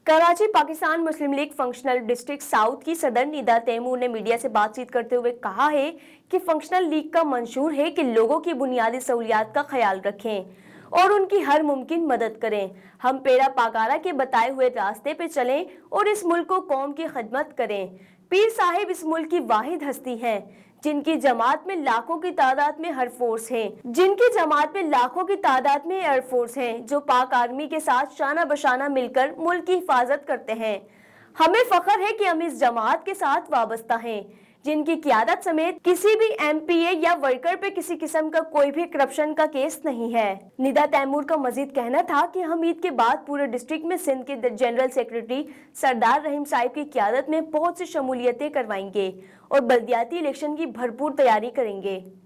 कराची पाकिस्तान मुस्लिम league functional district south की सदर निदा तैमूर ने मीडिया से बातचीत करते हुए कहा है कि फंक्शनल लीग का मंशूर है कि लोगों की बुनियादी सहूलियात का ख्याल रखें और उनकी हर मुमकिन मदद करें। हम पेड़ा पाकारा के बताए हुए रास्ते पे चलें और इस मुल्क को कौम की खिदमत करें। पीर साहिब इस मुल्क की वाहिद हस्ती हैं जिनकी जमात में लाखों की तादाद में एयरफोर्स हैं जो पाक आर्मी के साथ शाना बशाना मिलकर मुल्क की हिफाजत करते हैं। हमें फख्र है कि हम इस जमात के साथ वाबस्ता हैं जिनकी क़ियादत समेत किसी भी MPA या वर्कर पे किसी किस्म का कोई भी करप्शन का केस नहीं है। निदा तैमूर का मजीद कहना था कि हम ईद के बाद पूरे डिस्ट्रिक्ट में सिंध के जनरल सेक्रेटरी सरदार रहीम साहिब की क़ियादत में बहुत सी शमूलियतें करवाएंगे और बल्दियाती इलेक्शन की भरपूर तैयारी करेंगे।